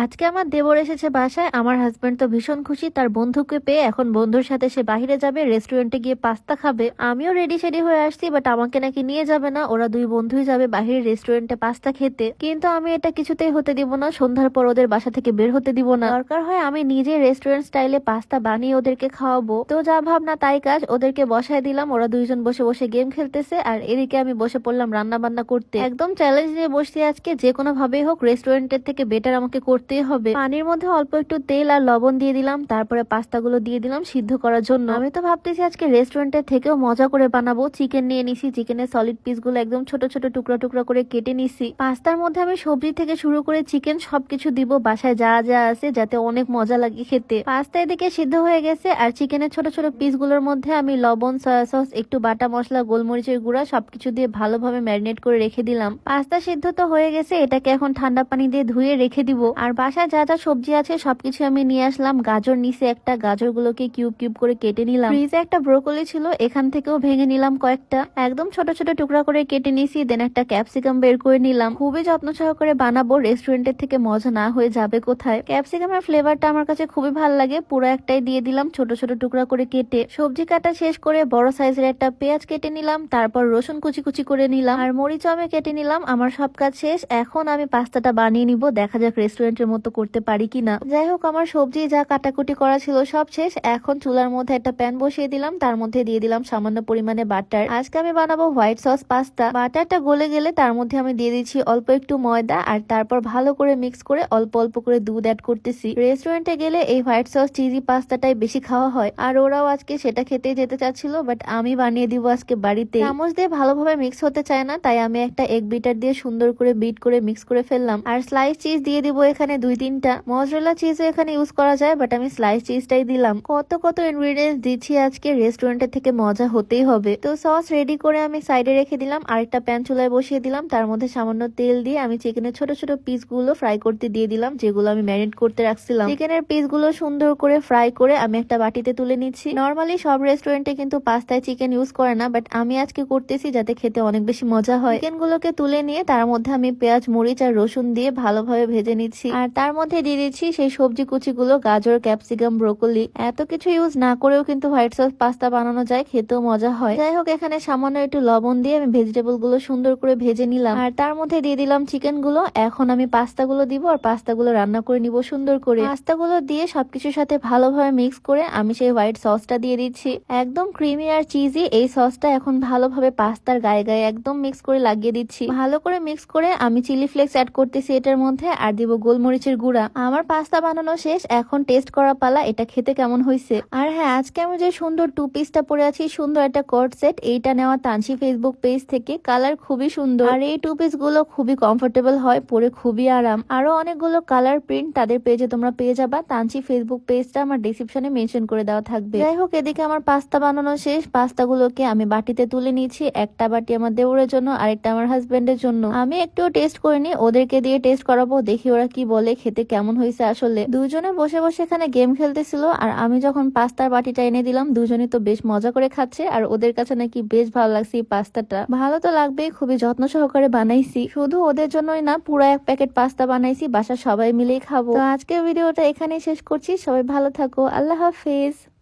আজকে আমার দেবর এসেছে বাসায়। আমার হাজবেন্ড তো ভীষণ খুশি তার বন্ধুকে পেয়ে। এখন বন্ধুর সাথে সে বাহিরে যাবে, রেস্টুরেন্টে গিয়ে পাস্তা খাবে। আমিও রেডি সেডি হয়ে আসছি, বাট আমাকে নাকি নিয়ে যাবে না। ওরা দুই বন্ধুই যাবে বাহিরে রেস্টুরেন্টে পাস্তা খেতে, কিন্তু আমি এটা কিছুতেই হতে দিব না। সন্ধ্যার পর ওদের বাসা থেকে বের হতে দিব না। দরকার হয় আমি নিজে রেস্টুরেন্ট স্টাইলে পাস্তা বানিয়ে ওদেরকে খাওয়াবো। তো যা ভাবনা তাই কাজ, ওদেরকে বসায় দিলাম। ওরা দুইজন বসে বসে গেম খেলতেছে, আর এদিকে আমি বসে পড়লাম রান্না বান্না করতে। একদম চ্যালেঞ্জ নিয়ে বসছি আজকে, যে কোনো ভাবেই হোক রেস্টুরেন্টের থেকে বেটার আমাকে করতেই হবে। পানির মধ্যে অল্প একটু তেল আর লবণ দিয়ে দিলাম, তারপরে পাস্তাগুলো দিয়ে দিলাম সিদ্ধ করার জন্য। আমি তো ভাবতেছি আজকে রেস্টুরেন্টের থেকেও মজা করে বানাবো। চিকেন নিয়ে নিছি, চিকেনের সলিড পিস গুলো একদম ছোট ছোট টুকরা টুকরা করে কেটে নিছি। পাস্তার মধ্যে আমি সবজি থেকে শুরু করে চিকেন সবকিছু দিব বাসায় যা যা আছে, যাতে অনেক মজা লাগে খেতে। পাস্তা এদিকে সিদ্ধ হয়ে গেছে, আর চিকেনের ছোট ছোট পিস গুলোর মধ্যে আমি লবণ, সয়া সস, একটু বাটা মশলা, গোলমরিচের গুঁড়া সবকিছু দিয়ে ভালোভাবে ম্যারিনেট করে রেখে দিলাম। পাস্তা সিদ্ধ তো হয়ে গেছে, এটাকে এখন ঠান্ডা পানি দিয়ে ধুয়ে রেখে দিব। আর বাসায় যা যা সবজি আছে সবকিছু আমি নিয়ে আসলাম। গাজর নিচে একটা, গাজরগুলোকে কিউব কিউব করে কেটে নিলাম। ফ্রিজে একটা ব্রোকলি ছিল, এখান থেকেও ভেঙে নিলাম কয়েকটা, একদম ছোট ছোট টুকরা করে কেটে নিছি। দেন একটা ক্যাপসিকাম বের করে নিলাম। খুবই যত্ন সহকারে বানাবো, রেস্টুরেন্টের থেকে মজা না হয়ে যাবে কোথায়। ক্যাপসিকামের ফ্লেভারটা আমার কাছে খুবই ভালো লাগে। পুরো একটাই দিয়ে দিলাম ছোট ছোট টুকরা করে কেটে। সবজি কাটা শেষ করে বড় সাইজের একটা পেঁয়াজ কেটে নিলাম, তারপর রসুন কুচি কুচি করে নিলাম, আর মরিচ আমি কেটে নিলাম। আমার সব কাজ শেষ, এখন আমি পাস্তাটা বানিয়ে নিব। দেখা যাক রেস্টুরেন্টের মতো করতে পারি কিনা। যাই হোক, আমার সবজি যা কাটাকুটি করা ছিল সব শেষ। এখন চুলার মধ্যে একটা প্যান বসিয়ে দিলাম, তার মধ্যে দিয়ে দিলাম সামান্য পরিমাণে বাটার। আজকে আমি বানাবো হোয়াইট সস পাস্তা। বাটারটা গলে গেলে তার মধ্যে আমি দিয়ে দিচ্ছি অল্প একটু ময়দা, আর তারপর ভালো করে মিক্স করে অল্প অল্প করে দুধ অ্যাড করতেছি। রেস্টুরেন্টে গেলে এই হোয়াইট সস চিজি পাস্তাটাই বেশি খাওয়া হয়, আর ওরাও আজকে সেটা খেতে যেতে চাচ্ছিল, বাট আমি বানিয়ে দিব আজকে বাড়িতে। চামচ দিয়ে ভালোভাবে মিক্স হতে চায় না, তাই আমি একটা এগ বিটার দিয়ে সুন্দর করে বিট করে মিক্স করে ফেললাম। আর স্লাইস চিজ দিয়ে দিব এখানে 2-3টা। মজরেলা চিজও এখানে ইউজ করা যায়, বাট আমি স্লাইস চিজটাই দিলাম। কত কত ইনগ্রিডিয়েন্টস দিচ্ছি আজকে, রেস্টুরেন্টের থেকে মজা হতেই হবে। তো সস রেডি করে আমি সাইডে রেখে দিলাম। আরেকটা প্যান চুলায় বসিয়ে দিলাম, তার মধ্যে সামান্য তেল দিয়ে আমি চিকেনের ছোট ছোট পিস গুলো ফ্রাই করতে দিয়ে দিলাম, যেগুলো আমি ম্যারিনেট করতে রাখছিলাম। চিকেনের পিস গুলো সুন্দর করে ফ্রাই করে আমি একটা বাটিতে তুলে নিচ্ছি। নর্মালি সব রেস্টুরেন্টে কিন্তু পাস্তায় চিকেন ইউজ করে না, বাট আমি আজকে করতেছি যাতে খেতে অনেক বেশি মজা হয়। চিকেন গুলোকে তুলে নিয়ে তার মধ্যে আমি পেঁয়াজ, মরিচ আর রসুন দিয়ে ভালোভাবে ভেজে নিচ্ছি, আর তার মধ্যে দিয়ে দিচ্ছি সেই সবজি কুচিগুলো, গাজর, ক্যাপসিকাম, ব্রোকলি। এত কিছু ইউজ না করেও কিন্তু হোয়াইট সস পাস্তা বানানো যায়, খেতেও মজা হয়। যাই হোক, এখানে সামান্য একটু লবণ দিয়ে আমি ভেজিটেবল গুলো সুন্দর করে ভেজে নিলাম, আর তার মধ্যে দিয়ে দিলাম চিকেন গুলো। এখন আমি পাস্তা গুলো দিব, আর পাস্তা গুলো রান্না করে নিব সুন্দর করে। পাস্তা গুলো দিয়ে সবকিছুর সাথে ভালোভাবে মিক্স করে আমি সেই হোয়াইট সসটা দিয়ে দিচ্ছি। একদম ক্রিমি আর চিজি এই সসটা এখন ভালোভাবে পাস্তার গায়ে গায়ে একদম মিক্স করে লাগিয়ে দিচ্ছি। ভালো করে মিক্স করে আমি চিলি ফ্লেক্স অ্যাড করতেছি এটার মধ্যে, আর দিব গোলমরিচের গুঁড়া। আমার পাস্তা বানানো শেষ, এখন টেস্ট করা পালা এটা খেতে কেমন হয়েছে। আর হ্যাঁ, আজকে আমি যে সুন্দর টু পিসটা পরে আছি, সুন্দর একটা কোট সেট, এইটা নেওয়া তানসি ফেসবুক পেজ থেকে। কালার খুবই সুন্দর, আর এই টু পিস গুলো খুবই কমফোর্টেবল হয়, পরে খুবই আরাম। আরো অনেকগুলো কালার প্রিন্ট তাদের পেজে তোমরা পেয়ে যাবা। তানসি ফেসবুক পেজটা আমার ডিসক্রিপশনে মেনশন করে দেওয়া থাকবে। যাই হোক, এদিকে আমার পাস্তা বানানো শেষ। পাস্তাগুলোকে আমি বাটিতে তুলে নিচ্ছি। একটা বাটি আমার দেওরের জন্য, আরেকটা আমার হাজবেন্ডের জন্য। আমি একটু টেস্ট করিনি, ওদেরকে দিয়ে টেস্ট করাবো, দেখি ওরা কি বলে, খেতে কেমন হয়েছে। আসলে দুজনে বসে বসে এখানে গেম খেলতেছিল, আর আমি যখন পাস্তার বাটিটা এনে দিলাম, দুজনই তো বেশ মজা করে খাচ্ছে, আর ওদের কাছে নাকি বেশ ভালো লাগছে এই পাস্তাটা। ভালো তো লাগবেই, খুবই যত্ন সহকারে বানাইছি। শুধু ওদের জন্যই না, পুরো এক প্যাকেট পাস্তা বানাইছি, বাসার সবাই মিলেই খাবো। তো আজকের ভিডিওটা এখানেই শেষ করছি। সবাই ভালো থাকো, আল্লাহ হাফেজ।